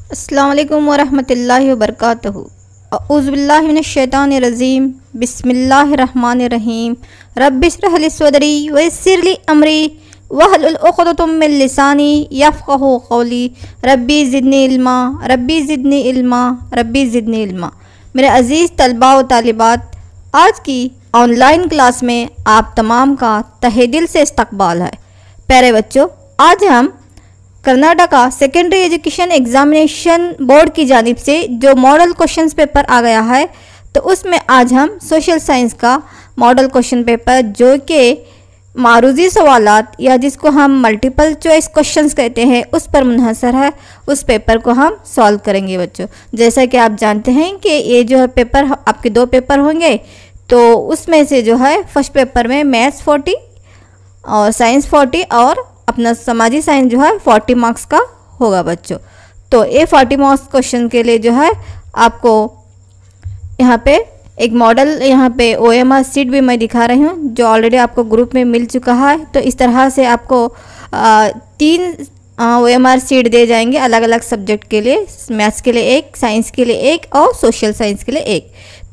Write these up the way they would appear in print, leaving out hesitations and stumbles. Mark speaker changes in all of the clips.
Speaker 1: अस्सलाम वालेकुम वरहमतुल्लाहि वबरकातुहू। औज़ुबिल्लाहि मिनश्शैतानिर्रजीम। बिस्मिल्लाहिर्रहमानिर्रहीम। रब्बिश्रह ली सदरी वयस्सिर ली अमरी वहलुल उक़दतम मिन लिसानी यफ़क़हू क़ौली। रब्बी ज़िदनी इल्मा, रब्बी ज़िदनी इल्मा, रब्बी ज़िदनी इल्मा। मेरे अज़ीज़ तलबा व तालिबात, आज की ऑनलाइन क्लास में आप तमाम का तहे दिल से इस्तक़बाल है। प्यारे बच्चों, आज हम Karnataka secondary education examination board की जानिब से जो मॉडल क्वेश्चंस पेपर आ गया है, तो उसमें आज हम सोशल साइंस का मॉडल क्वेश्चन पेपर जो कि मारूजी सवालात या जिसको हम मल्टीपल चॉइस क्वेश्चंस कहते हैं उस पर मुनहसर है, उस पेपर को हम सॉल्व करेंगे बच्चों। जैसा कि आप जानते हैं कि ये जो है पेपर आपके दो पेपर होंगे, तो उसमें से जो है फर्स्ट पेपर में मैथ्स 40 और साइंस 40 और अपना समाजी साइंस जो है 40 मार्क्स का होगा बच्चों। तो ये 40 मार्क्स क्वेश्चन के लिए जो है आपको यहाँ पे एक मॉडल यहाँ पे OMR सीट भी मैं दिखा रही हूँ जो ऑलरेडी आपको ग्रुप में मिल चुका है। तो इस तरह से आपको 3 OMR सीट दे जाएंगे अलग अलग सब्जेक्ट के लिए, मैथ्स के लिए 1, साइंस के लिए 1 और सोशल साइंस के लिए 1।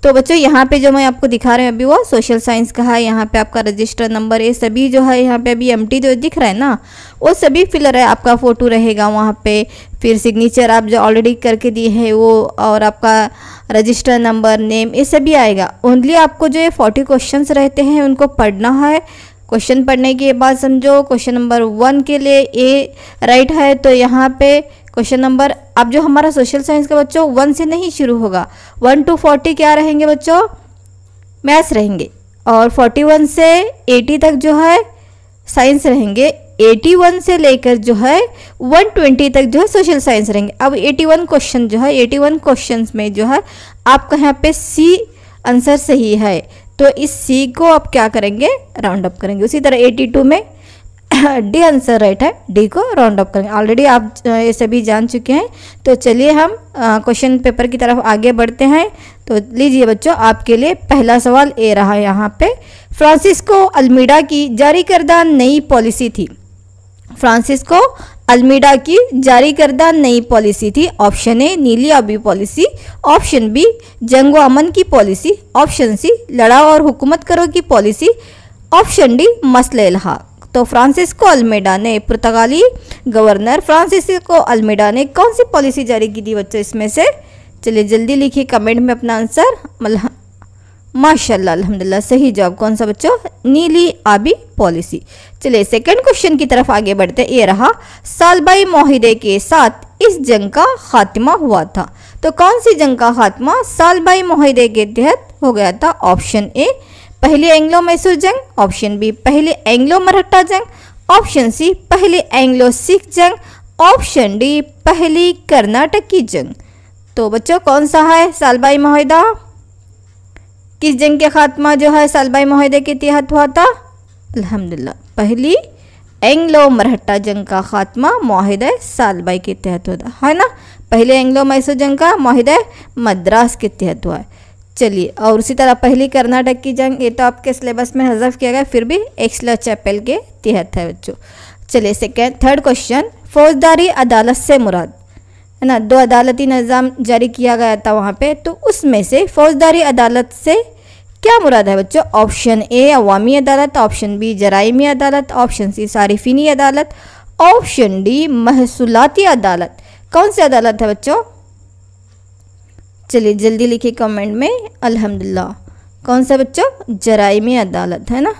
Speaker 1: तो बच्चों यहाँ पे जो मैं आपको दिखा रही हूँ अभी वो सोशल साइंस का है। यहाँ पे आपका रजिस्टर नंबर ये सभी जो है यहाँ पे अभी एम्प्टी जो दिख रहा है ना, वो सभी फिलर है। आपका फ़ोटो रहेगा वहाँ पे, फिर सिग्नेचर आप जो ऑलरेडी करके दिए है वो, और आपका रजिस्टर नंबर, नेम, ये सभी आएगा। ओनली आपको जो ये 40 क्वेश्चंस रहते हैं उनको पढ़ना है। क्वेश्चन पढ़ने के बाद समझो क्वेश्चन नंबर 1 के लिए ए राइट है, तो यहाँ पे क्वेश्चन नंबर अब जो हमारा सोशल साइंस का बच्चों 1 से नहीं शुरू होगा, 1 to 40 क्या रहेंगे बच्चों, मैथ्स रहेंगे, और 41 से 80 तक जो है साइंस रहेंगे, 81 से लेकर जो है 120 तक जो है सोशल साइंस रहेंगे। अब 81 क्वेश्चन जो है 81 क्वेश्चंस में जो है आपका यहाँ पे सी आंसर सही है, तो इस सी को आप क्या करेंगे, राउंड अप करेंगे। उसी तरह 82 में डी आंसर राइट है, डी को राउंड अप करेंगे। ऑलरेडी आप ये सभी जान चुके हैं। तो चलिए हम क्वेश्चन पेपर की तरफ आगे बढ़ते हैं। तो लीजिए बच्चों, आपके लिए पहला सवाल ए रहा है यहाँ पे। फ्रांसिस्को अल्मीडा की जारी करदा नई पॉलिसी थी। फ्रांसिस्को अल्मीडा की जारी करदा नई पॉलिसी थी। ऑप्शन ए नीली आबी पॉलिसी, ऑप्शन बी जंग व अमन की पॉलिसी, ऑप्शन सी लड़ाओ और हुकूमत करो की पॉलिसी, ऑप्शन डी मसले इल्हाक। तो फ्रांसिस्को अल्मीडा ने, पुर्तगाली गवर्नर फ्रांसिस्को अल्मीडा ने कौन सी पॉलिसी जारी की थी बच्चों इसमें से? चलिए जल्दी लिखिए कमेंट में अपना आंसर। माशाल्लाह अल्हम्दुलिल्लाह, सही जवाब कौन सा बच्चों, नीली आबी पॉलिसी। चलिए सेकंड क्वेश्चन की तरफ आगे बढ़ते। ये रहा, सालबाई माहिदे के साथ इस जंग का खात्मा हुआ था। तो कौन सी जंग का खात्मा सालबाई माहिदे के तहत हो गया था? ऑप्शन ए पहली एंग्लो मैसूर जंग, ऑप्शन बी पहली एंग्लो मराठा जंग, ऑप्शन सी पहली एंग्लो सिख जंग, ऑप्शन डी पहली कर्नाटक की जंग। तो बच्चों कौन सा है सालबाई माहिदा, किस जंग के खात्मा जो है सालबाई माहिदे के तहत हुआ था? अल्हम्दुलिल्लाह पहली एंग्लो मराठा जंग का खात्मा माहिदा सालबाई के तहत होता है ना। पहले एंग्लो मैसूर जंग का माहिदा मद्रास के तहत हुआ है। चलिए, और उसी तरह पहली कर्नाटक की जंग, ये तो आपके सिलेबस में हज़फ किया गया, फिर भी एक्सला चैपल के तहत है बच्चों। चलिए थर्ड क्वेश्चन, फौजदारी अदालत से मुराद है ना, 2 अदालती निज़ाम जारी किया गया था वहाँ पे, तो उसमें से फौजदारी अदालत से क्या मुराद है बच्चों? ऑप्शन ए अवामी अदालत, ऑप्शन बी जराइमी अदालत, ऑप्शन सी सारिफिनी अदालत, ऑप्शन डी महसूलाती अदालत। कौन सी अदालत है बच्चों? चलिए जल्दी लिखिए कमेंट में। अल्हम्दुलिल्लाह कौन सा बच्चों? जराइमी अदालत है ना,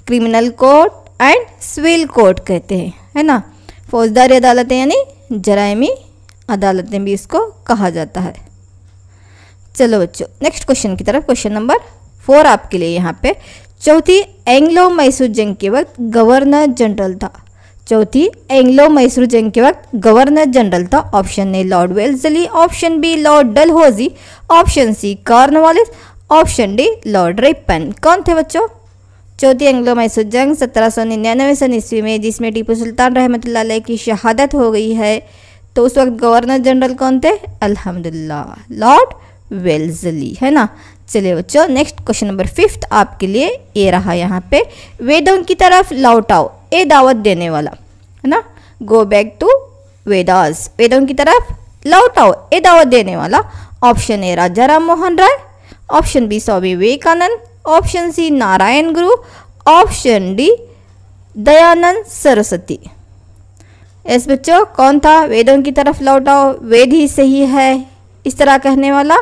Speaker 1: criminal court and civil court कहते हैं, है ना। फौजदारी अदालतें यानी जराइमी अदालतें भी इसको कहा जाता है। चलो बच्चों नेक्स्ट क्वेश्चन की तरफ। क्वेश्चन नंबर 4 आपके लिए यहाँ पे, चौथी एंग्लो मैसूर जंग के वक्त गवर्नर जनरल था। चौथी एंग्लो मैसूर जंग के वक्त गवर्नर जनरल था। Option A lord Wellesley, option B lord Dalhousie, option C Cornwallis, option D lord Ripon. कौन थे बच्चों? चौथी एंग्लो मैसूर जंग 1799 सन ईस्वी में, जिसमें टीपू सुल्तान रहमतुल्लाह अलैह की शहादत हो गई है, तो उस वक्त गवर्नर जनरल कौन थे? अल्हम्दुलिल्लाह लॉर्ड वेल्सली, है ना। चलिए बच्चों नेक्स्ट क्वेश्चन नंबर 5 आपके लिए ये रहा यहाँ पे, वेदों की तरफ लौटाओ, ए दावत देने वाला, है ना। गो बैक टू वेदास, वेदों की तरफ लौटाओ ये दावत देने वाला? Option A Raja Ram Mohan Roy, option B Swami Vivekananda, option C Narayana Guru, option D Dayanand Saraswati. इस बच्चों कौन था वेदों की तरफ लौटाओ वेद ही सही है इस तरह कहने वाला?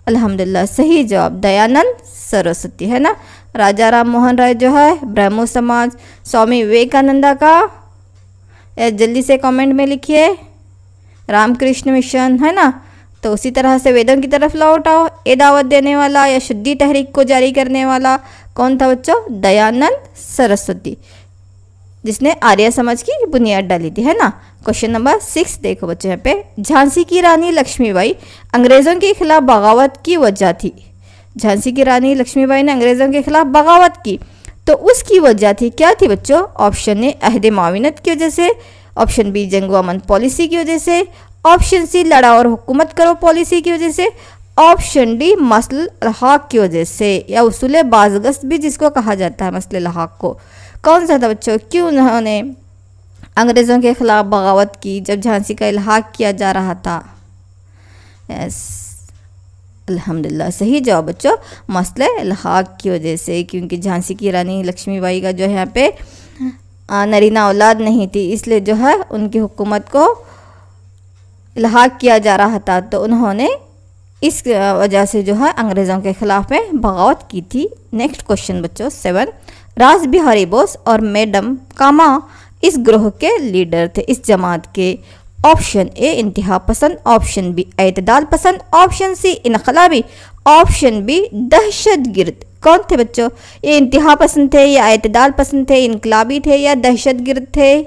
Speaker 1: अल्हम्दुलिल्लाह सही जवाब दयानंद सरस्वती है ना। राजा राम मोहन राय जो है ब्रह्मो समाज, स्वामी विवेकानंदा का जल्दी से कमेंट में लिखिए रामकृष्ण मिशन है ना। तो उसी तरह से वेदों की तरफ लौटाओ ये दावत देने वाला या शुद्धि तहरीक को जारी करने वाला कौन था बच्चों? दयानंद सरस्वती, जिसने आर्य समाज की बुनियाद डाली थी है ना। क्वेश्चन नंबर 6 देखो बच्चों यहाँ पे, झांसी की रानी लक्ष्मीबाई अंग्रेज़ों के खिलाफ बगावत की वजह थी। झांसी की रानी लक्ष्मीबाई ने अंग्रेज़ों के खिलाफ बगावत की तो उसकी वजह थी क्या थी बच्चों? ऑप्शन ए अहद माविनत की वजह से, ऑप्शन बी जंग अमन पॉलिसी की वजह से, ऑप्शन सी लड़ा और हुकूमत करो पॉलिसी की वजह से, ऑप्शन डी मसल लहाक की वजह से या उसूल बाज़गश्त भी जिसको कहा जाता है मसल लहाक को। कौन सा था बच्चों? क्यों उन्होंने अंग्रेज़ों के खिलाफ बगावत की जब झांसी का इल्हाक किया जा रहा था? यस अल्हम्दुलिल्लाह सही जवाब बच्चों मसले इल्हाक की वजह से, क्योंकि झांसी की रानी लक्ष्मीबाई का जो है यहाँ पे नरीना औलाद नहीं थी, इसलिए जो है उनकी हुकूमत को इल्हाक किया जा रहा था। तो उन्होंने इस वजह से जो है अंग्रेज़ों के खिलाफ में बगावत की थी। नेक्स्ट क्वेश्चन बच्चों 7, राज बिहारी बोस और मैडम कामा इस ग्रोह के लीडर थे, इस जमात के। ऑप्शन ए इंतहा पसंद, ऑप्शन बी एतदाल पसंद, ऑप्शन सी इनकलाबी, ऑप्शन बी दहशत गिर्द। कौन थे बच्चों? ये इंतहा पसंद थे या एतदाल पसंद थे, इनकलाबी थे या दहशत गिर्द थे?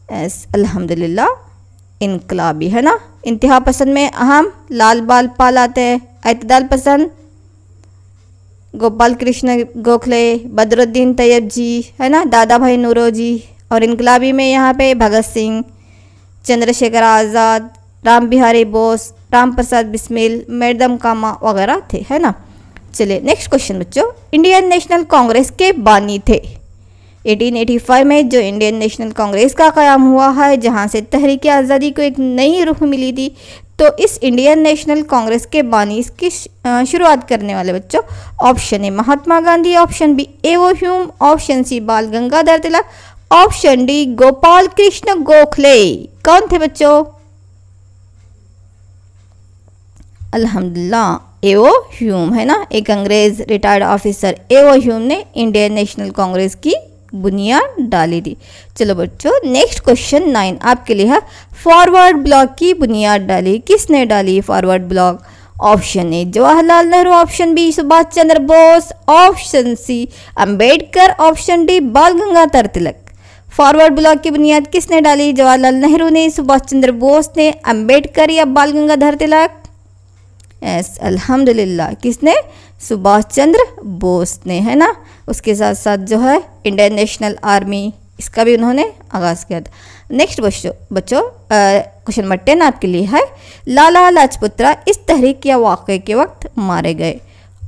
Speaker 1: एस अल्हम्दुलिल्लाह इनकलाबी है ना। इंतहा पसंद में अहम लाल बाल पाल आते हैं, एतदाल पसंद गोपाल कृष्ण गोखले, बदरुद्दीन तैयब जी है ना, दादा भाई नौरोजी, और इनकलाबी में यहाँ पे भगत सिंह, चंद्रशेखर आज़ाद, राम बिहारी बोस, राम प्रसाद बिस्मिल, मैडम कामा वगैरह थे है ना। चलिए नेक्स्ट क्वेश्चन बच्चों, इंडियन नेशनल कांग्रेस के बानी थे। 1885 में जो इंडियन नेशनल कांग्रेस का क़याम हुआ है, जहाँ से तहरीक आज़ादी को एक नई रुख मिली थी, तो इस इंडियन नेशनल कांग्रेस के बानी इसकी शुरुआत करने वाले बच्चों? Option A Mahatma Gandhi, option B AO Hume, option C Bal Gangadhar Tilak, option D Gopal Krishna Gokhale. कौन थे बच्चों? अल्हम्दुलिल्लाह एवो ह्यूम है ना, एक अंग्रेज रिटायर्ड ऑफिसर एवो ह्यूम ने इंडियन नेशनल कांग्रेस की बुनियाद डाली थी। चलो बच्चों नेक्स्ट क्वेश्चन 9 आपके लिए है, फॉरवर्ड ब्लॉक की बुनियाद डाली, किसने डाली Forward Bloc? Option A Jawaharlal Nehru, option B Subhash Chandra Bose, option C Ambedkar, option D Bal Gangadhar Tilak. Forward block की बुनियाद किसने डाली? जवाहरलाल नेहरू ने, सुभाष चंद्र बोस ने, अंबेडकर या बाल गंगाधर तिलक? यस अल्हम्दुलिल्लाह किसने? सुभाष चंद्र बोस ने है ना। उसके साथ साथ जो है इंडियन नेशनल आर्मी इसका भी उन्होंने आगाज़ किया था। नेक्स्ट बच्चों क्वेश्चन नंबर 10 आपके लिए है, लाला लाजपत राय इस तहरीक या वाक़े के वक्त मारे गए?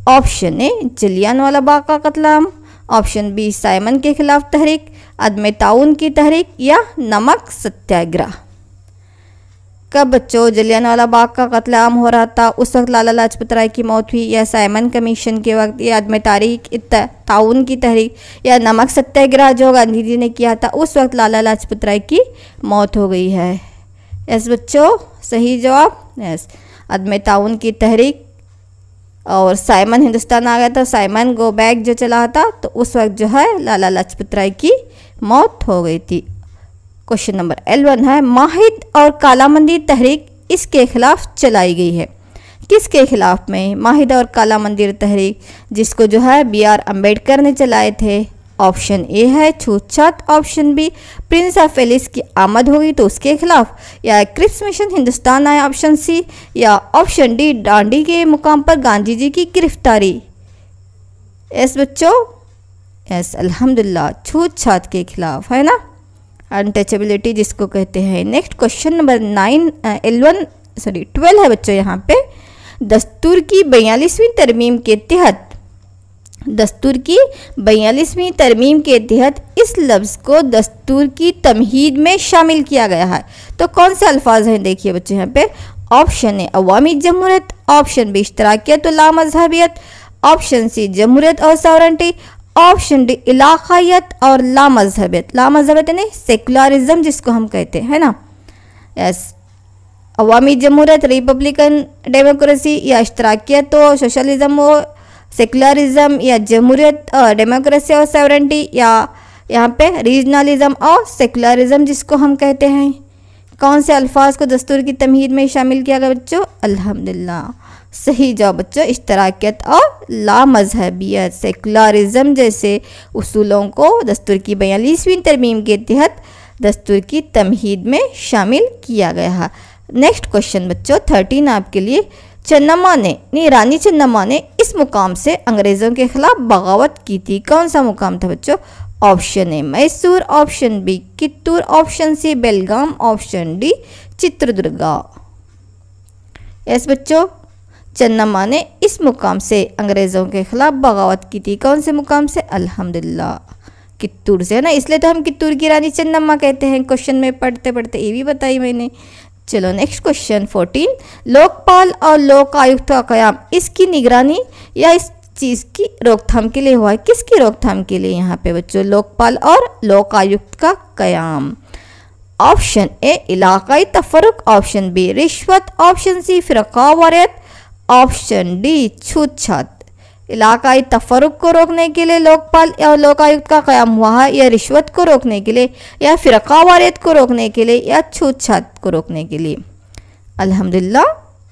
Speaker 1: ऑप्शन ए जलियांवाला बाग का कत्लेआम, ऑप्शन बी साइमन के खिलाफ तहरीक, अदम ताउन की तहरीक या नमक सत्याग्रह। कब बच्चों जलियांवाला बाग का कत्लेआम हो रहा था? उस वक्त लाला लाजपत राय की मौत हुई, या साइमन कमीशन के वक्त, या अदम ताउन की तहरीक या नमक सत्याग्रह जो गांधी जी ने किया था उस वक्त लाला लाजपत राय की मौत हो गई है? यस बच्चों सही जवाब यस अदम ताउन की तहरीक। और साइमन हिंदुस्तान आ गया था, साइमन गो बैक जो चला था, तो उस वक्त जो है लाला लाजपत राय की मौत हो गई थी। क्वेश्चन नंबर 11 है, माहिद और कालामंदी तहरीक इसके खिलाफ चलाई गई है? किसके खिलाफ में? माहिद और काला मंदिर तहरीक जिसको जो है BR अम्बेडकर ने चलाए थे। ऑप्शन ए है छूतछात, option B prince of Wales की आमद होगी तो उसके खिलाफ, या क्रिप्स मिशन हिंदुस्तान आया ऑप्शन सी, या ऑप्शन डी डांडी के मुकाम पर गांधी जी की गिरफ्तारी। यस बच्चों यस अल्हम्दुलिल्लाह छूतछात के खिलाफ है ना, अनटचेबिलिटी जिसको कहते हैं। नेक्स्ट क्वेश्चन नंबर 12 है बच्चों यहाँ पे, दस्तूर की 42वीं तरमीम के तहत दस्तूर की 42वीं तरमीम के तहत इस लफ्ज़ को दस्तूर की तमहीद में शामिल किया गया है। तो कौन से अल्फाज हैं देखिए बच्चों यहाँ पे। ऑप्शन ए अवामी जमहूरियत, ऑप्शन बी इश्तराकियत और लामज़हबियत, ऑप्शन सी जमहूरियत और सॉवरेंटी, ऑप्शन डी इलाकायत और लामज़हबियत। लामज़हबियत यानी सेकुलरिज्म जिसको हम कहते हैं, है ना। यस, अवामी जमहूरियत रिपब्लिकन डेमोक्रेसी, या इश्तराकियत हो सोशलिज्म हो सेकुलरिज्म, या जमहूरियत डेमोक्रेसी और सॉवरेंटी, या यहाँ पे रीजनलिज्म और सेकुलरिज्म जिसको हम कहते हैं। कौन से अल्फाज को दस्तूर की तमहीद में शामिल किया गया बच्चों। अल्हम्दुलिल्लाह सही जवाब बच्चों इश्तराकियत और लामज़हबियत, सेकुलरिज्म जैसे उसूलों को दस्तूर की 42वीं तरमीम के तहत दस्तूर की तमहीद में शामिल किया गया है। नेक्स्ट क्वेश्चन बच्चों 13 आपके लिए। चन्नम्मा ने रानी चन्नम्मा ने इस मुकाम से अंग्रेज़ों के खिलाफ बगावत की थी। कौन सा मुकाम था बच्चों। Option A Mysore, option B Kittur, option C Belgaum, option D Chitradurga. Yes बच्चों, चन्नम्मा ने इस मुकाम से अंग्रेज़ों के खिलाफ बगावत की थी। कौन से मुकाम से। अल्हम्दुलिल्लाह कित्तूर से, है ना, इसलिए तो हम कित्तूर की रानी चन्नम्मा कहते हैं। क्वेश्चन में पढ़ते पढ़ते ये भी बताई मैंने। चलो नेक्स्ट क्वेश्चन 14। लोकपाल और लोक आयुक्त का क़याम इसकी निगरानी या इस चीज़ की रोकथाम के लिए हुआ है। किसकी रोकथाम के लिए यहाँ पे बच्चों। लोकपाल और लोक आयुक्त का क़याम। ऑप्शन ए इलाकाई तफरुक, ऑप्शन बी रिश्वत, ऑप्शन सी फ़िरक़ावारियत, ऑप्शन डी छूतछात। इलाकाई तफरुक को रोकने के लिए लोकपाल या लोकायुक्त का क़याम हुआ है, या रिश्वत को रोकने के लिए, या फ़िरक़ावारियत को रोकने के लिए, या छूतछात को रोकने के लिए। अल्हम्दुलिल्लाह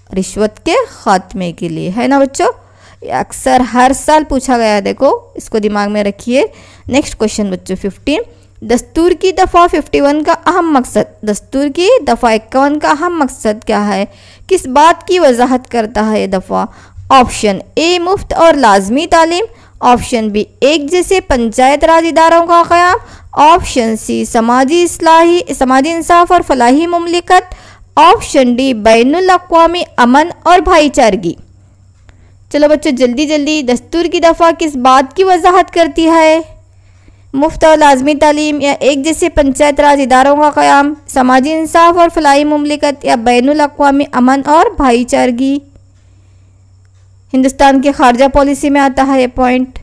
Speaker 1: रिश्वत के ख़ात्मे के लिए, है ना बच्चों। अक्सर हर साल पूछा गया है, देखो इसको दिमाग में रखिए। नेक्स्ट क्वेश्चन बच्चों 15। दस्तूर की दफ़ा 51 का अहम मकसद। दस्तूर की दफ़ा 51 का अहम मकसद क्या है। किस बात की वजाहत करता है ये दफ़ा। ऑप्शन ए मुफ्त और लाजमी तालीम, ऑप्शन बी एक जैसे पंचायत राज इदारों का क़याम, ऑप्शन सी समाजी इंसाफ और फलाही मुमलिकत, ऑप्शन डी बैनुल अक़वामी अमन और भाईचारगी। चलो बच्चों जल्दी जल्दी, दस्तूर की दफ़ा किस बात की वजाहत करती है। मुफ्त और लाजमी तालीम, या एक जैसे पंचायत राज इदारों का क़याम, समाजी इंसाफ और फलाही मुमलिकत, या बैनुल अक़वामी अमन और भाईचारगी। हिंदुस्तान की खारजा पॉलिसी में आता है ये पॉइंट।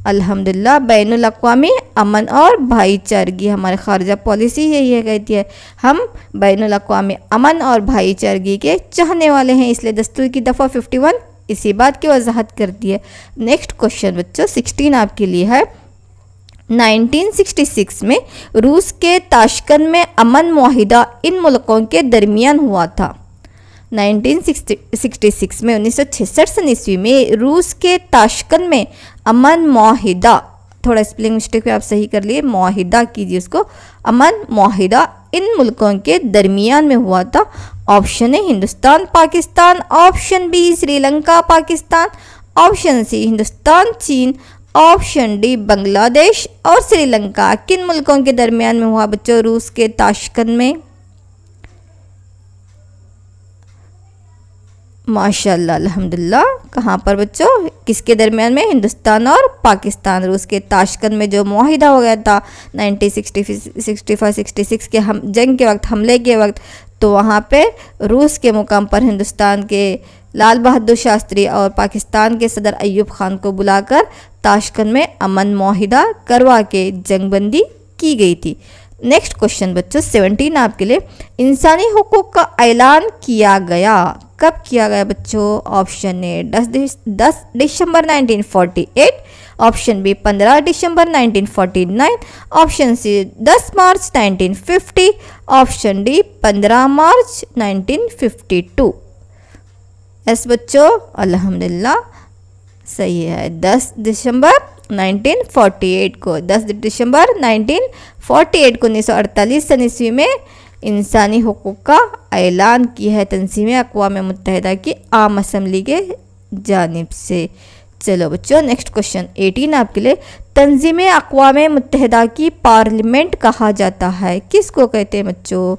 Speaker 1: अल्हम्दुलिल्लाह बैनुल अक़वामी अमन और भाईचारगी हमारी खारजा पॉलिसी यही है, कहती है हम बैनुल अक़वामी अमन और भाईचारगी के चाहने वाले हैं, इसलिए दस्तूर की दफ़ा 51 इसी बात की वजाहत करती है। नेक्स्ट क्वेश्चन बच्चों 16 आपके लिए है। 1966 में रूस के ताशकंद में अमन मुआहिदा इन मुल्कों के दरमियान हुआ था। 1966 में 1966 ईस्वी में रूस के ताशकंद में अमन मुआहिदा, थोड़ा स्पेलिंग मिस्टेक पे आप सही कर लिए, मुआहिदा कीजिए उसको, अमन मुआहिदा इन मुल्कों के दरमियान में हुआ था। Option A Hindustan Pakistan, option B Sri Lanka Pakistan, option C Hindustan चीन, ऑप्शन डी बांग्लादेश और श्रीलंका। किन मुल्कों के दरमियान में हुआ बच्चों रूस के ताशकंद में। माशाल्लाह अल्हम्दुलिल्लाह, कहाँ पर बच्चों किसके दरमियान में। हिंदुस्तान और पाकिस्तान। रूस के ताशकंद में जो मुआहिदा हो गया था 1965-66 के जंग के वक्त, हमले के वक्त, तो वहाँ पे रूस के मुकाम पर हिंदुस्तान के लाल बहादुर शास्त्री और पाकिस्तान के सदर अय्यूब खान को बुलाकर ताशकंद में अमन मुआहिदा करवा के जंगबंदी की गई थी। नेक्स्ट क्वेश्चन बच्चों 17 आपके लिए। इंसानी हुकूक का ऐलान किया गया, कब किया गया बच्चों। ऑप्शन ए 10 दिसंबर 1948, ऑप्शन बी 15 दिसंबर 1949, ऑप्शन सी 10 मार्च 1950, ऑप्शन डी 15 मार्च 1952। यस बच्चों अल्हम्दुलिल्लाह सही है, 10 दिसंबर 1948 को, 10 दिसंबर 1948 को 1948 ईस्वी में इंसानी हुकूक का ऐलान किया है तंजीम अक़वाम मुत्तहिदा की आम असम्बली के जानिब से। चलो बच्चों नेक्स्ट क्वेश्चन 18 आपके लिए, तंजीम अक़वाम मुत्तहिदा की पार्लियामेंट कहा जाता है, किसको कहते हैं बच्चों?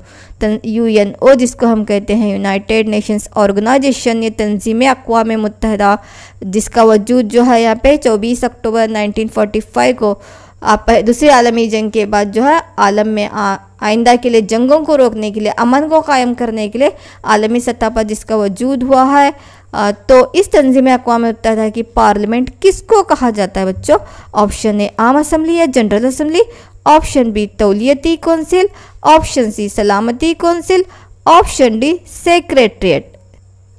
Speaker 1: UNO जिसको हम कहते हैं, यूनाइटेड नेशंस ऑर्गेनाइजेशन, ये तंजीम अक़वाम मुत्तहिदा जिसका वजूद जो है यहाँ पे 24 अक्टूबर 1945 को आप दूसरी आलमी जंग के बाद जो है आलम में आइंदा के लिए जंगों को रोकने के लिए, अमन को कायम करने के लिए आलमी सतह पर जिसका वजूद हुआ है, तो इस तंजीम अक़वाम मुत्तहिदा की पार्लियामेंट किसको कहा जाता है बच्चों? ऑप्शन ए आम असम्बली या जनरल असम्बली, ऑप्शन बी तौलियती कौंसिल, ऑप्शन सी सलामती council, option D secretariat.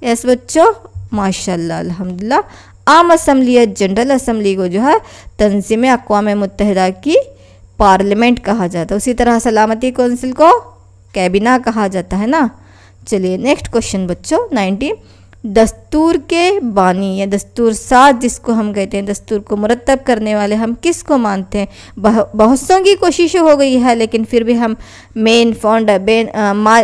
Speaker 1: Yes बच्चों, माशाल्लाह अल्हम्दुलिल्लाह, आम असम्बली या जनरल असम्बली को जो है तंजीम अक़वाम मुत्तहिदा की पार्लियामेंट कहा जाता है। उसी तरह सलामती कौंसिल को कैबिना कहा जाता है ना। चलिए नेक्स्ट क्वेश्चन बच्चों 19, दस्तूर के बानी या दस्तूर साज जिसको हम कहते हैं, दस्तूर को मुरतब करने वाले हम किसको मानते हैं? बहुत सौ की कोशिश हो गई है लेकिन फिर भी हम मेन फाउंडर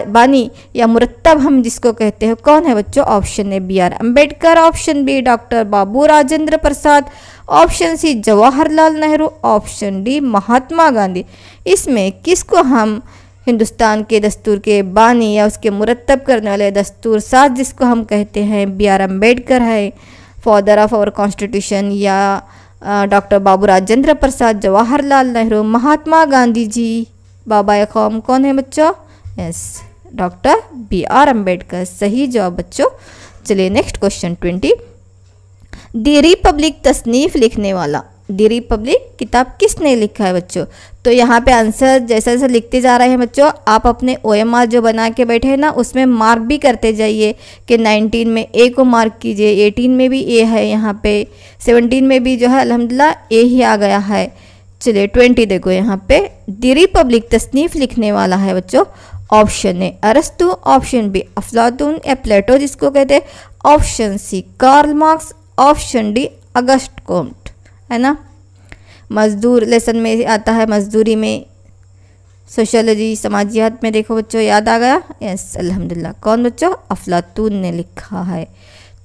Speaker 1: बानी या मुरतब हम जिसको कहते हैं कौन है बच्चों? Option A BR Ambedkar, option B doctor Babu Rajendra Prasad, option C Jawaharlal Nehru, option D Mahatma Gandhi. इसमें किसको हम हिंदुस्तान के दस्तूर के बानी या उसके मुरतब करने वाले दस्तूर साज जिसको हम कहते हैं BR अम्बेडकर है, फादर ऑफ आवर कॉन्स्टिट्यूशन, या डॉक्टर बाबू राजेंद्र प्रसाद, जवाहरलाल नेहरू, महात्मा गांधी जी, बाबा कौम कौन है बच्चों? यस, डॉक्टर BR अम्बेडकर, सही जवाब बच्चों। चलिए नेक्स्ट क्वेश्चन 20, दी रिपब्लिक तसनीफ लिखने वाला, दी रिपब्लिक किताब किसने लिखा है बच्चों? तो यहाँ पे आंसर जैसा जैसा लिखते जा रहे हैं बच्चों, आप अपने OMR जो बना के बैठे हैं ना उसमें मार्क भी करते जाइए कि 19 में A को मार्क कीजिए, 18 में भी A है, यहाँ पे 17 में भी जो है अल्हम्दुलिल्लाह A ही आ गया है। चलिए 20 देखो यहाँ पे, दी रिपब्लिक तसनीफ लिखने वाला है बच्चों, ऑप्शन ए अरस्तु, ऑप्शन बी अफलातून या प्लेटो जिसको कहते हैं, option C Karl Marx, option D Auguste Comte, है ना। मजदूर लेसन में आता है, मजदूरी में, सोशोलॉजी समाजियात में देखो बच्चों, याद आ गया? यस अल्हम्दुलिल्लाह, कौन बच्चों? अफलातून ने लिखा है।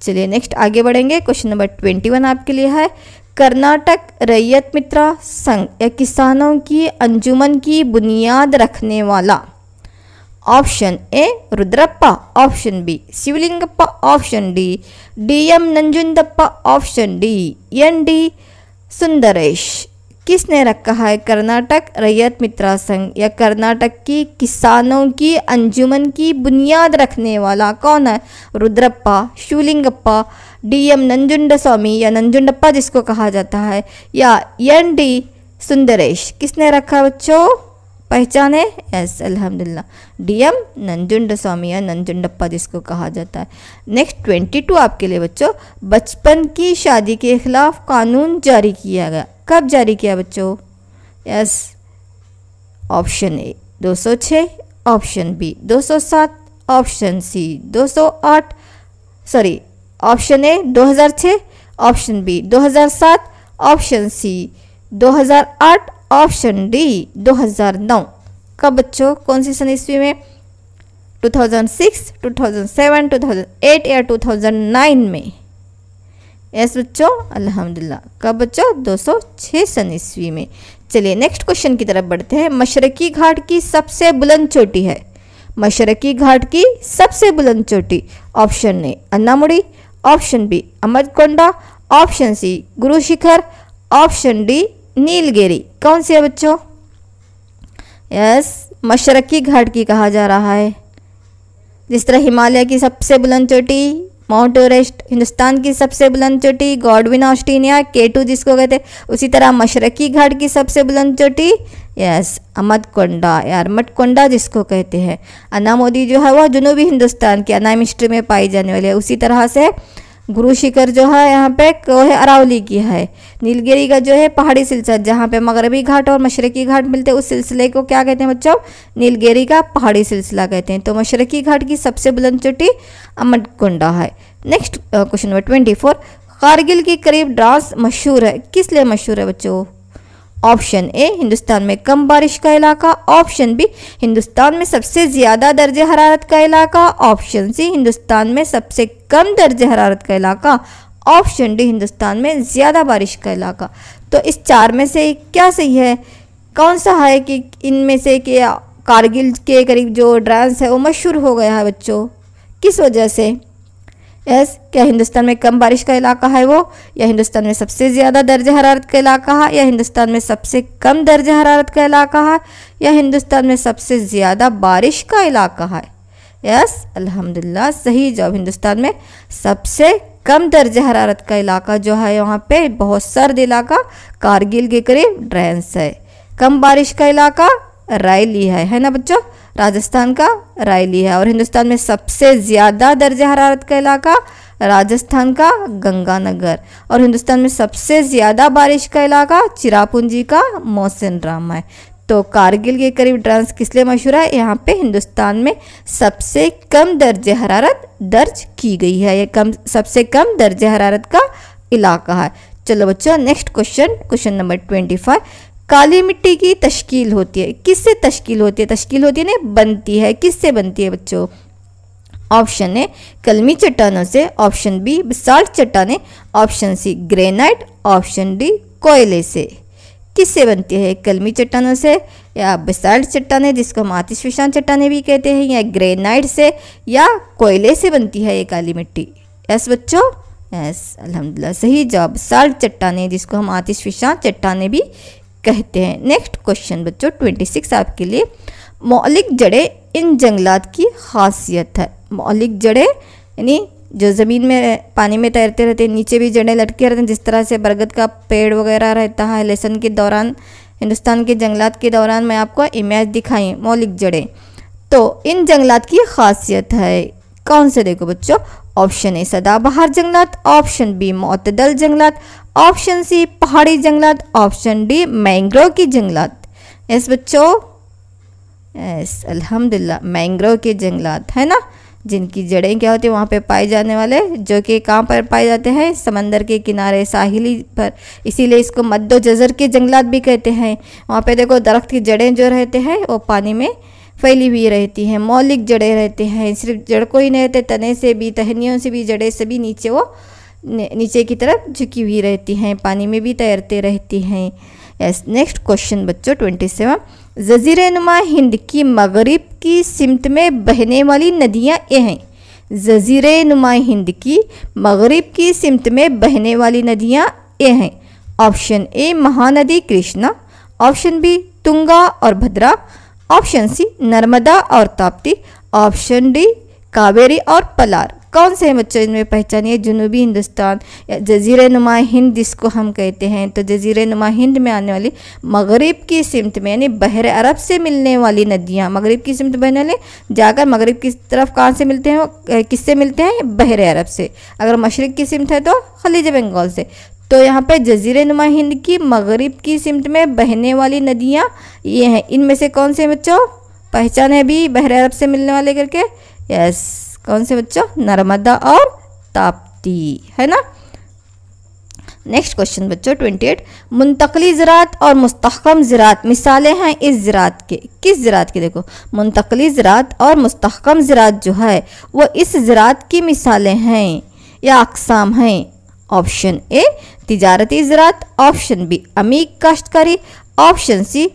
Speaker 1: चलिए नेक्स्ट आगे बढ़ेंगे, क्वेश्चन नंबर 21 आपके लिए है, कर्नाटक रैयत मित्र संघ या किसानों की अंजुमन की बुनियाद रखने वाला, option A Rudrappa, option B Shivalingappa, option D DM Nanjundappa, option D ND Sundaresh. किसने रखा है कर्नाटक रैयत मित्र संघ या कर्नाटक की किसानों की अंजुमन की बुनियाद रखने वाला कौन है? रुद्रप्पा, शिवलिंगप्पा, DM नंजुंडस्वामी या नंजुंडप्पा जिसको कहा जाता है, या ND सुंदरेश। किसने रखा बच्चों? पहचाने? यस अल्हम्दुलिल्लाह, DM नंजुंडस्वामी या नंजुंडप्पा जिसको कहा जाता है। नेक्स्ट 22 आपके लिए बच्चों, बचपन की शादी के खिलाफ कानून जारी किया गया, कब जारी किया बच्चों? Yes, option A 206, option B 207, option C 208, sorry option A 2006, option B 2007, option C 2008, option D 2009। कब बच्चों? कौन सी सन ईस्वी में? 2006, 2007, 2008 या 2009 में? यस बच्चों अल्हम्दुलिल्लाह, कब बच्चों? 206 सन ईस्वी में। चलिए नेक्स्ट क्वेश्चन की तरफ बढ़ते हैं, मशरकी घाट की सबसे बुलंद चोटी है, मशरकी घाट की सबसे बुलंद चोटी, option A Anamudi, option B Amarkonda, option C Guru Shikhar, option D Nilgiri. कौन सी है बच्चों? यस, मशरकी घाट की कहा जा रहा है। जिस तरह हिमालय की सबसे बुलंद चोटी माउंट एवरेस्ट, हिंदुस्तान की सबसे बुलंद चोटी गॉडविन ऑस्ट्रेलिया K2 जिसको कहते हैं, उसी तरह मशरकी घाट की सबसे बुलंद चोटी यस अमरकोंडा या अरमटकोंडा जिसको कहते हैं। अन्नामोदी जो है वह जनूबी हिंदुस्तान के अनाम मिस्ट्री में पाई जाने वाली है। उसी तरह से गुरु शिखर जो है यहाँ पे वो है अरावली की है। नीलगिरी का जो है पहाड़ी सिलसिला जहाँ पे मगरबी घाट और मशरकी घाट मिलते हैं, उस सिलसिले को क्या कहते हैं बच्चों? नीलगिरी का पहाड़ी सिलसिला कहते हैं। तो मशरकी घाट की सबसे बुलंद चोटी अमरकोंडा है। नेक्स्ट क्वेश्चन नंबर 24, कारगिल के करीब द्रास मशहूर है, किस लिए मशहूर है बच्चों? ऑप्शन ए हिंदुस्तान में कम बारिश का इलाका, ऑप्शन बी हिंदुस्तान में सबसे ज़्यादा दर्जे हरारत का इलाका, ऑप्शन सी हिंदुस्तान में सबसे कम दर्जे हरारत का इलाका, ऑप्शन डी हिंदुस्तान में ज़्यादा बारिश का इलाका। तो इस चार में से क्या सही है, कौन सा है कि इनमें से कि कारगिल के करीब जो ड्रांस है वो मशहूर हो गया है बच्चों, किस वजह से? यस, क्या हिंदुस्तान में कम बारिश का इलाका है वो, या हिंदुस्तान में सबसे ज़्यादा दर्ज हरारत का इलाका है, या हिंदुस्तान में सबसे कम दर्ज हरारत का इलाका है, या हिंदुस्तान में सबसे ज़्यादा बारिश का इलाका है? यस, अल्हम्दुलिल्लाह सही जवाब हिंदुस्तान में सबसे कम दर्ज हरारत का इलाका जो है वहाँ पे बहुत सर्द इलाका कारगिल के करीब ड्रांस है। कम बारिश का इलाका रायली है ना बच्चों, राजस्थान का रायली है। और हिंदुस्तान में सबसे ज़्यादा दर्ज हरारत का इलाका राजस्थान का गंगानगर। और हिंदुस्तान में सबसे ज़्यादा बारिश का इलाका चिरापुंजी का मौसिन राम है। तो कारगिल के करीब ड्रांस किस लिए मशहूर है? यहाँ पे हिंदुस्तान में सबसे कम दर्ज हरारत दर्ज की गई है, ये सबसे कम दर्ज हरारत का इलाका है। चलो बच्चों नेक्स्ट क्वेश्चन नंबर 25। काली मिट्टी की तश्कील होती है, किससे तश्कील होती है? तश्कील होती है ना, बनती है, किससे बनती है बच्चों? ऑप्शन ए कलमी चट्टानों से, ऑप्शन बी बसाल्ट चट्टानें, option C granite, option D कोयले से। किससे बनती है? कलमी चट्टानों से, या बसाल्ट चट्टानें जिसको हम आतिशफशान चट्टानें भी कहते हैं, या ग्रेनाइट से, या कोयले से बनती है ये काली मिट्टी? यस बच्चों, यस अल्हम्दुलिल्लाह सही जवाब बसाल्ट चट्टानें जिसको हम आतिशफशान चट्टानें भी कहते हैं। नेक्स्ट क्वेश्चन बच्चों 26 आपके लिए। मौलिक जड़ें इन जंगलात की खासियत है। मौलिक जड़ें यानी जो ज़मीन में पानी में तैरते रहते हैं, नीचे भी जड़ें लटके रहते हैं, जिस तरह से बरगद का पेड़ वगैरह रहता है। लेसन के दौरान हिंदुस्तान के जंगलात के दौरान मैं आपको इमेज दिखाई मौलिक जड़ें। तो इन जंगलात की खासियत है कौन से? देखो बच्चों, ऑप्शन ए सदाबहार जंगलात, ऑप्शन बी मुअतदल जंगलात, ऑप्शन सी पहाड़ी जंगलात, ऑप्शन डी मैंग्रोव की जंगलात। यस बच्चों, यस अल्हम्दुलिल्लाह मैंग्रोव के जंगलात है ना, जिनकी जड़ें क्या होती है वहाँ पे पाए जाने वाले, जो कि कहाँ पर पाए जाते हैं? समंदर के किनारे साहिली पर, इसीलिए इसको मद्दो जज़र के जंगलात भी कहते हैं। वहाँ पे देखो दरख्त की जड़ें जो रहते हैं वो पानी में फैली हुई रहती हैं, मौलिक जड़ें रहते हैं, सिर्फ जड़ को ही नहीं रहते, तने से भी टहनियों से भी जड़ें सभी नीचे वो नीचे की तरफ झुकी हुई रहती हैं, पानी में भी तैरते रहती हैं। यस, नेक्स्ट क्वेश्चन बच्चों 27। जज़ीरे नुमा हिंद की मगरिब की सिमत में बहने वाली नदियाँ ये हैं। जज़ीरे नुमा हिंद की मगरिब की सिमत में बहने वाली नदियाँ ये हैं। Option A Mahanadi Krishna, option B Tunga और भद्रा, ऑप्शन सी नर्मदा और ताप्ती, ऑप्शन डी कावेरी और पलार। कौन से बच्चों इनमें पहचानिए? जनूबी हिंदुस्तान या जज़ीरे नुमा हिंद जिसको हम कहते हैं, तो जज़ीरे नुमा हिंद में आने वाली मगरिब की सिमत में यानी बहर अरब से मिलने वाली नदियाँ, मगरिब की सिमत बहने वाले जाकर मगरिब की तरफ कहाँ से मिलते हैं? किससे मिलते हैं? बहर अरब से। अगर मशरिक़ की सिमत है तो खलीज बंगाल से। तो यहाँ पे जज़ीरे नुमा हिंद की मगरिब की सिमत में बहने वाली नदियाँ ये हैं। इनमें से कौन से बच्चों पहचान है भी बहर अरब से मिलने वाले करके? यस, कौन से बच्चों? नर्मदा और ताप्ती है ना। नेक्स्ट क्वेश्चन बच्चों 28। मुंतकली ज़रात और मुस्तहकम ज़रात मिसालें हैं इस ज़रात के, किस ज़रात के? देखो मुंतकली ज़रात और मुस्तहकम ज़रात जो है वो इस ज़रात की मिसालें हैं या अक़साम हैं। ऑप्शन ए तिजारती ज़रात, ऑप्शन बी अमीक काश्तकारी, ऑप्शन सी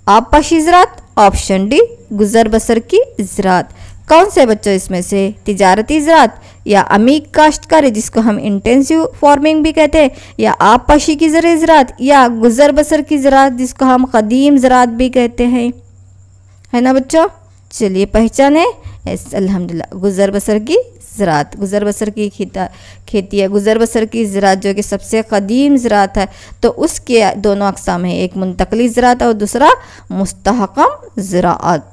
Speaker 1: आबपाशी ज़रात, ऑप्शन डी गुज़र बसर की ज़रात। कौन से बच्चों इसमें से? तिजारती ज़रात या अमीक काश्तकारी जिसको हम इंटेंसिव फार्मिंग भी कहते हैं, या आबपाशी की ज़रात, या गुज़र बसर की ज़रात जिसको हम कदीम ज़रात भी कहते हैं, है ना बच्चों। चलिए पहचाने। अल्हम्दुलिल्लाह गुज़र बसर की ज़रात, गुज़र बसर की खेती है, गुज़र बसर की ज़रात जो कि सबसे कदीम ज़रात है। तो उसके दोनों अक़साम हैं, एक मुंतकली ज़रात और दूसरा मुस्तहकम ज़रात।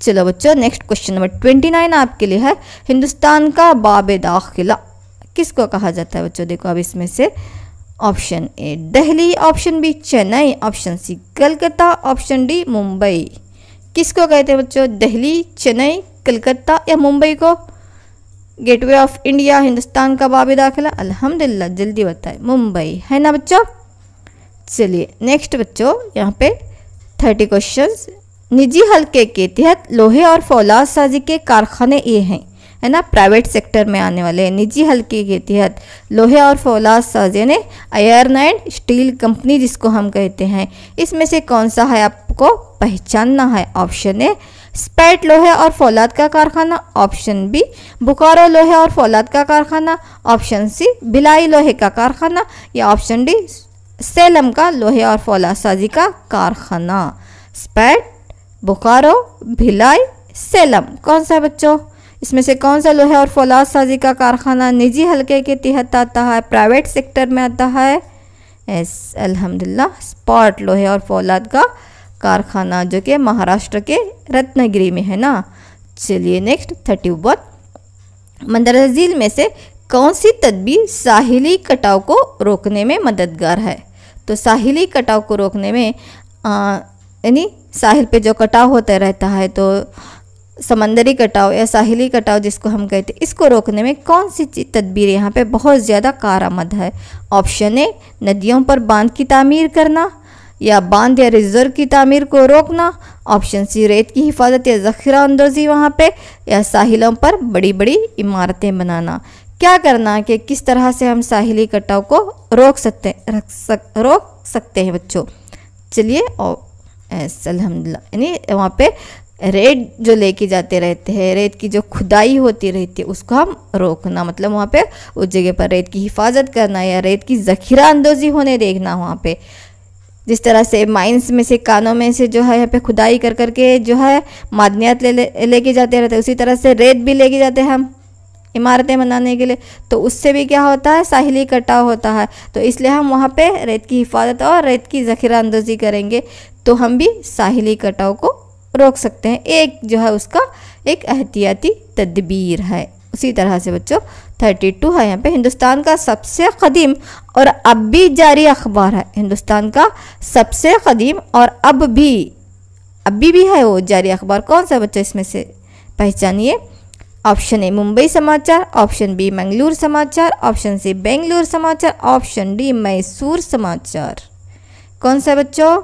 Speaker 1: चलो बच्चों नेक्स्ट क्वेश्चन नंबर 29 आपके लिए है। हिंदुस्तान का बाब दाखिला किसको कहा जाता है बच्चों? देखो अब इसमें से option A Delhi, option B Chennai, option C Calcutta, option D Mumbai. किसको कहते हैं बच्चों? दिल्ली, चेन्नई, कलकत्ता या मुंबई को? गेटवे ऑफ इंडिया, हिंदुस्तान का बाब दाखिला, अल्हम्दुलिल्लाह जल्दी बताए मुंबई, है ना बच्चों। चलिए नेक्स्ट बच्चों यहाँ पे 30 क्वेश्चन। निजी हल्के के तहत लोहे और फौलाद साजी के कारखाने ये हैं, है ना, प्राइवेट सेक्टर में आने वाले। निजी हल्के के तहत लोहे और फौलाद साज यानी आयरन एंड स्टील कंपनी जिसको हम कहते हैं, इसमें से कौन सा है आपको पहचानना है। ऑप्शन ए स्पैट लोहे और फौलाद का कारखाना, ऑप्शन बी बोकारो लोहे और फौलाद का कारखाना, ऑप्शन सी भिलाई लोहे का कारखाना, या ऑप्शन डी सेलम का लोहे और फौलाद साजी का कारखाना। स्पैट, बोकारो, भिलाई, सेलम, कौन सा है बच्चों, इसमें से कौन सा लोहे और फौलाद साजी का कारखाना निजी हल्के के तहत आता है, प्राइवेट सेक्टर में आता है। एस अल्हम्दुलिल्लाह स्पॉट लोहे और फौलाद का कारखाना जो कि महाराष्ट्र के रत्नागिरी में है ना। चलिए नेक्स्ट 31, मंदरजा झील में से कौन सी तदबीर साहिली कटाव को रोकने में मददगार है। तो साहिली कटाव को रोकने में यानी साहिल पे जो कटाव होता रहता है, तो समंदरी कटाव या साहिली कटाव जिसको हम कहते हैं, इसको रोकने में कौन सी तदबीर यहाँ पे बहुत ज़्यादा कारआमद है। ऑप्शन ए नदियों पर बांध की तामीर करना, या बांध या रिजर्व की तामीर को रोकना, ऑप्शन सी रेत की हिफाजत या ज़ख़ीरा अंदोज़ी वहाँ पे, या साहिलों पर बड़ी बड़ी इमारतें बनाना। क्या करना है कि किस तरह से हम साहिली कटाव को रोक सकते हैं बच्चों। चलिए और अल्हम्दुलिल्लाह यानी वहाँ पे रेत जो लेके जाते रहते हैं, रेत की जो खुदाई होती रहती है उसको हम रोकना, मतलब वहाँ पे उस जगह पर रेत की हिफाजत करना या रेत की ज़ख़ीरा अंदोज़ी होने देखना। वहाँ पे जिस तरह से माइंस में से, कानों में से जो है यहाँ पे खुदाई कर करके जो है मादनियात लेके जाते रहते हैं, उसी तरह से रेत भी लेके जाते हैं हम इमारतें बनाने के लिए, तो उससे भी क्या होता है साहिली कटाव होता है। तो इसलिए हम वहाँ पे रेत की हिफाजत और रेत की ज़ख़ीरा अंदोज़ी करेंगे तो हम भी साहिली कटाव को रोक सकते हैं। एक जो है उसका एक एहतियाती तदबीर है। उसी तरह से बच्चों 32 है यहाँ पे, हिंदुस्तान का सबसे कदीम और अब भी जारी अखबार है। हिंदुस्तान का सबसे कदीम और अब भी है वो जारी अखबार, कौन सा बच्चा इसमें से पहचानिए। ऑप्शन ए मुंबई समाचार, ऑप्शन बी मंगलूर समाचार, ऑप्शन सी बेंगलुरु समाचार, ऑप्शन डी मैसूर समाचार। कौन सा बच्चों,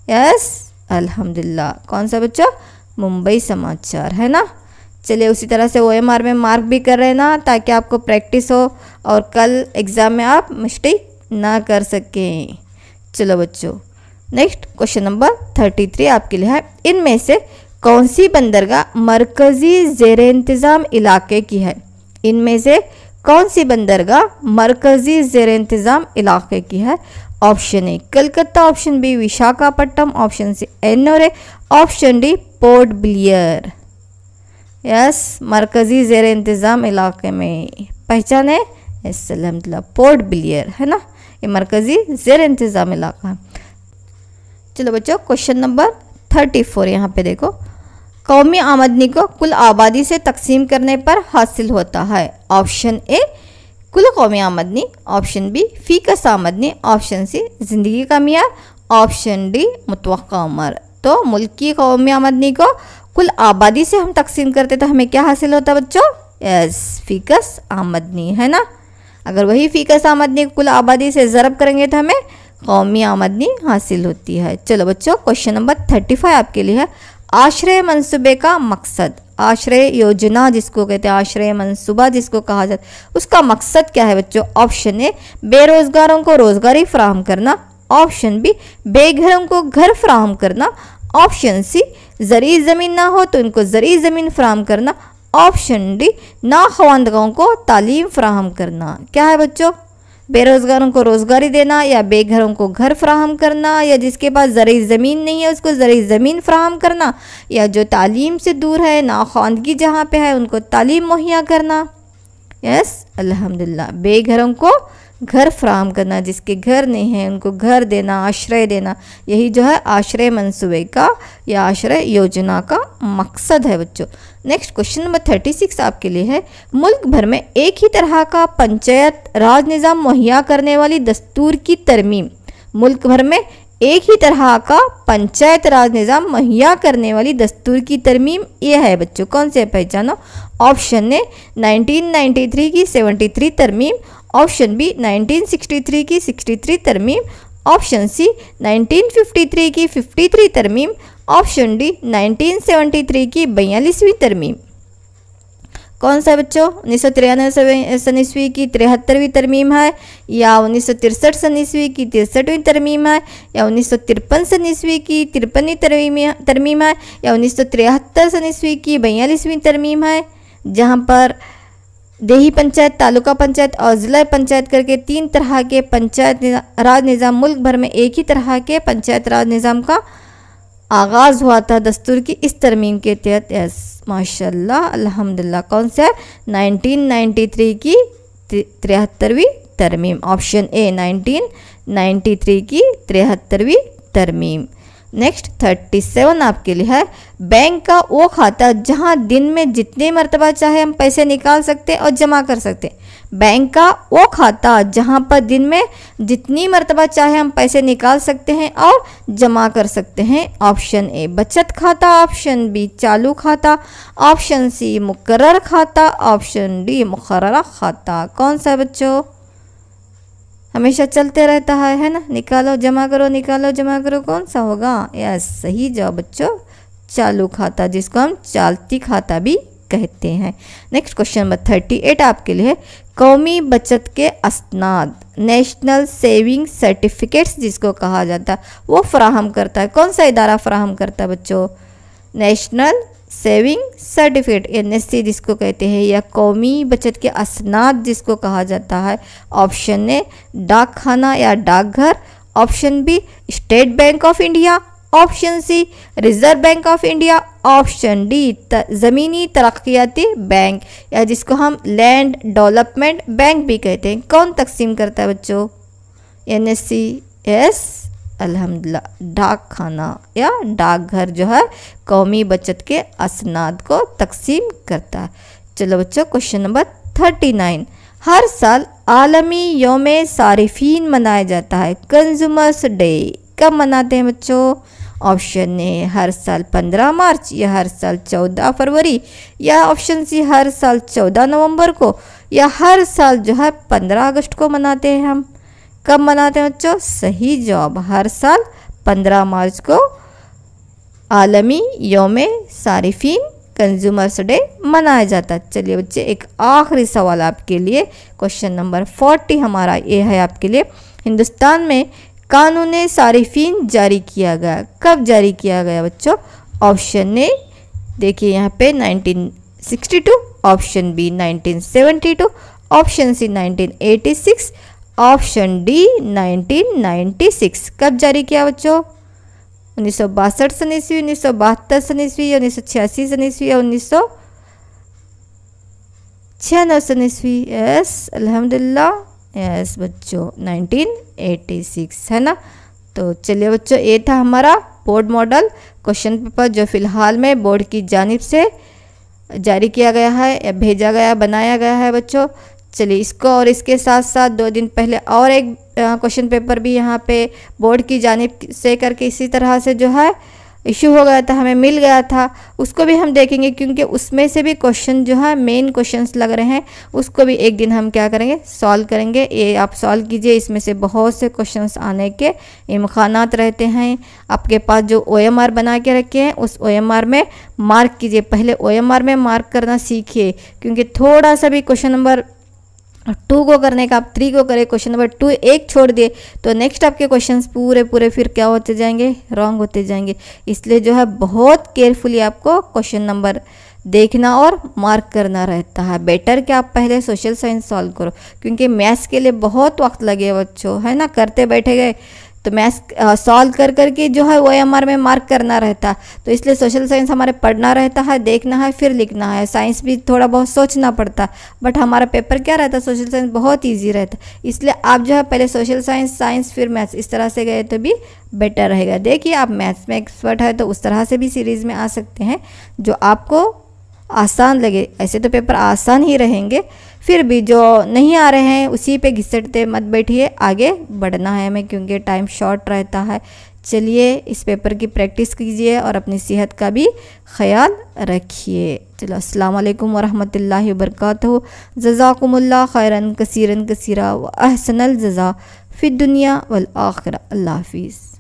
Speaker 1: यस अल्हम्दुलिल्लाह, कौन सा बच्चों, मुंबई समाचार है ना। चलिए उसी तरह से OMR में मार्क भी कर रहे ना, ताकि आपको प्रैक्टिस हो और कल एग्ज़ाम में आप मिस्टेक ना कर सकें। चलो बच्चों नेक्स्ट क्वेश्चन नंबर 33 आपके लिए है, इनमें से कौन सी बंदरगाह मरकज़ी ज़ेरे इंतज़ाम इलाके की है। इनमें से कौन सी बंदरगाह मरकज़ी ज़ेरे इंतज़ाम इलाके की है। Option A Calcutta, option B Visakhapatnam, option C Ennore, option D Port Blair. Yes मरकज़ी ज़ेरे इंतज़ाम इलाके में पहचाने, यस अल्हम्दुलिल्लाह पोर्ट ब्लियर है ना, ये मरकज़ी ज़ेरे इंतज़ाम इलाका है। चलो बच्चों क्वेश्चन नंबर 34 यहाँ पे देखो, कौमी आमदनी को कुल आबादी से तकसीम करने पर हासिल होता है। ऑप्शन ए कुल कौमी आमदनी, ऑप्शन बी फ़ीकस आमदनी, ऑप्शन सी ज़िंदगी का मियार, ऑप्शन डी मुतवक्का उम्र। तो मुल्क की कौमी आमदनी को कुल आबादी से हम तकसीम करते तो हमें क्या हासिल होता बच्चों, यस फ़ीकस आमदनी है ना। अगर वही फ़ीकस आमदनी कुल आबादी से ज़रब करेंगे तो हमें कौमी आमदनी हासिल होती है। चलो बच्चों क्वेश्चन नंबर 35 आपके लिए है, आश्रय मंसूबे का मकसद। आश्रय योजना जिसको कहते हैं, आश्रय मंसूबा जिसको कहा जाता है, उसका मकसद क्या है बच्चों। ऑप्शन ए बेरोजगारों को रोजगारी फराहम करना, ऑप्शन बी बेघरों को घर फराहम करना, ऑप्शन सी ज़री ज़मीन ना हो तो इनको ज़री ज़मीन फराहम करना, ऑप्शन डी नाखवानदगाओं को तालीम फराहम करना। क्या है बच्चों, बेरोज़गारों को रोज़गारी देना, या बेघरों को घर फराहम करना, या जिसके पास ज़री ज़मीन नहीं है उसको ज़री ज़मीन फराहम करना, या जो तालीम से दूर है नाख्वानदगी जहाँ पे है उनको तालीम मुहैया करना। यस अल्हम्दुलिल्लाह बेघरों को घर फराहम करना, जिसके घर नहीं है उनको घर देना, आश्रय देना, यही जो है आश्रय मंसूबे का या आश्रय योजना का मकसद है बच्चों। नेक्स्ट क्वेश्चन नंबर 36 आपके लिए है, मुल्क भर में एक ही तरह का पंचायत राज निज़ाम मुहैया करने वाली दस्तूर की तरमीम। मुल्क भर में एक ही तरह का पंचायत राज निज़ाम मुहैया करने वाली दस्तूर की तरमीम ये है बच्चों, कौन से पहचानो। ऑप्शन ए 1993 की 73 तरमीम, ऑप्शन बी 1963 की 63 तरमीम, ऑप्शन सी 1953 की 53 तरमीम, ऑप्शन डी 1973 की 42वीं तरमीम। कौन सा बच्चों? 1993 सन ईस्वी की 73वीं तरमीम है, या 1963 सन ईस्वी की 63वीं तरमीम है, या 1953 सन ईस्वी की 53वीं तरमीम है, या 1973 सन ईस्वी की 42वीं तरमीम है, जहाँ पर देही पंचायत, तालुका पंचायत और ज़िला पंचायत करके 3 तरह के पंचायत राज निज़ाम, मुल्क भर में एक ही तरह के पंचायत राज निज़ाम का आगाज़ हुआ था दस्तूर की इस तरमीम के तहत। यस माशाल्लाह अल्हम्दुलिल्लाह। कौन सा? 1993 की 73वीं तरमीम, ऑप्शन ए 1993 की 73वीं तरमीम। नेक्स्ट 37 आपके लिए है, बैंक का वो खाता जहां दिन में जितनी मरतबा चाहे हम पैसे निकाल सकते और जमा कर सकते। बैंक का वो खाता जहां पर दिन में जितनी मरतबा चाहे हम पैसे निकाल सकते हैं और जमा कर सकते हैं। ऑप्शन ए बचत खाता, ऑप्शन बी चालू खाता, ऑप्शन सी मुकर्रर खाता, ऑप्शन डी मुकर्ररा खाता। कौन सा बच्चों? हमेशा चलते रहता है ना, निकालो जमा करो, निकालो जमा करो, कौन सा होगा? यस सही जवाब बच्चों चालू खाता, जिसको हम चालती खाता भी कहते हैं। नेक्स्ट क्वेश्चन नंबर 38 आपके लिए, कौमी बचत के असनाद, नेशनल सेविंग सर्टिफिकेट्स जिसको कहा जाता है, वो फराहम करता है। कौन सा इदारा फराहम करता है बच्चों? नेशनल सेविंग सर्टिफिकेट NSC जिसको कहते हैं, या कौमी बचत के असनाद जिसको कहा जाता है। ऑप्शन ए डाक खाना या डाकघर, option B State Bank of India, option C Reserve Bank of India, option D ज़मीनी तरक्याती बैंक, या जिसको हम लैंड डेवलपमेंट बैंक भी कहते हैं। कौन तकसीम करता है बच्चों? NSC। यस अल्हम्दुलिल्लाह डाक खाना या डाकघर जो है कौमी बचत के असनाद को तकसीम करता है। चलो बच्चों क्वेश्चन नंबर 39, हर साल आलमी यौम सारिफीन मनाया जाता है, कंज्यूमर्स डे कब मनाते हैं बच्चों? ऑप्शन ए हर साल 15 मार्च, या हर साल 14 फरवरी, या ऑप्शन सी हर साल 14 नवंबर को, या हर साल जो है 15 अगस्त को मनाते हैं हम। कब मनाते हैं बच्चों? सही जवाब हर साल 15 मार्च को आलमी यौम सारिफीन कंज्यूमर्स डे मनाया जाता है। चलिए बच्चे एक आखिरी सवाल आपके लिए, क्वेश्चन नंबर 40 हमारा ये है आपके लिए, हिंदुस्तान में कानून सारिफीन जारी किया गया, कब जारी किया गया बच्चों? ऑप्शन ए देखिए यहाँ पे 1962, option B 1972, option C 1986, option D 1996। कब जारी किया बच्चों? 1962 सन ईस्वी, 1972 सन ईस्वी, 1986 सन ईस्वी, या 1996 सन ईस्वी। यस अल्हम्दुलिल्लाह, यस बच्चों 1986 है ना। तो चलिए बच्चों ये था हमारा बोर्ड मॉडल क्वेश्चन पेपर जो फ़िलहाल में बोर्ड की जानिब से जारी किया गया है या भेजा गया बनाया गया है बच्चों। चलिए इसको और इसके साथ साथ 2 दिन पहले और एक क्वेश्चन पेपर भी यहाँ पे बोर्ड की जानिब से करके इसी तरह से जो है इशू हो गया था, हमें मिल गया था, उसको भी हम देखेंगे क्योंकि उसमें से भी क्वेश्चन जो है मेन क्वेश्चंस लग रहे हैं, उसको भी एक दिन हम क्या करेंगे सॉल्व करेंगे। ये आप सॉल्व कीजिए, इसमें से बहुत से क्वेश्चंस आने के इम्कानात रहते हैं। आपके पास जो OMR बना के रखे हैं उस OMR में मार्क कीजिए, पहले OMR में मार्क करना सीखिए क्योंकि थोड़ा सा भी क्वेश्चन नंबर 2 को करने का आप 3 को करें, क्वेश्चन नंबर 2 एक छोड़ दिए तो नेक्स्ट आपके क्वेश्चंस पूरे फिर क्या होते जाएंगे, रॉन्ग होते जाएंगे। इसलिए जो है बहुत केयरफुली आपको क्वेश्चन नंबर देखना और मार्क करना रहता है। बेटर कि आप पहले सोशल साइंस सॉल्व करो क्योंकि मैथ्स के लिए बहुत वक्त लगे बच्चों, है ना, करते बैठे गए तो मैथ्स सॉल्व कर करके जो है OMR में मार्क करना रहता है। तो इसलिए सोशल साइंस हमारे पढ़ना रहता है, देखना है, फिर लिखना है। साइंस भी थोड़ा बहुत सोचना पड़ता है, बट हमारा पेपर क्या रहता है सोशल साइंस बहुत इजी रहता है। इसलिए आप जो है पहले सोशल साइंस फिर मैथ्स इस तरह से गए तो भी बेटर रहेगा। देखिए आप मैथ्स में एक्सपर्ट है तो उस तरह से भी सीरीज़ में आ सकते हैं जो आपको आसान लगे। ऐसे तो पेपर आसान ही रहेंगे, फिर भी जो नहीं आ रहे हैं उसी पे घिसटते मत बैठिए, आगे बढ़ना है हमें क्योंकि टाइम शॉर्ट रहता है। चलिए इस पेपर की प्रैक्टिस कीजिए और अपनी सेहत का भी ख्याल रखिए। चलो अस्सलाम वालेकुम वरहमतुल्लाहि वबरकातुहू। जज़ाकुमुल्लाह खैरन कसीरन कसीरा व अहसनल जज़ा फ़िद दुनिया वल आखिरा। अल्लाह हाफ़िज़।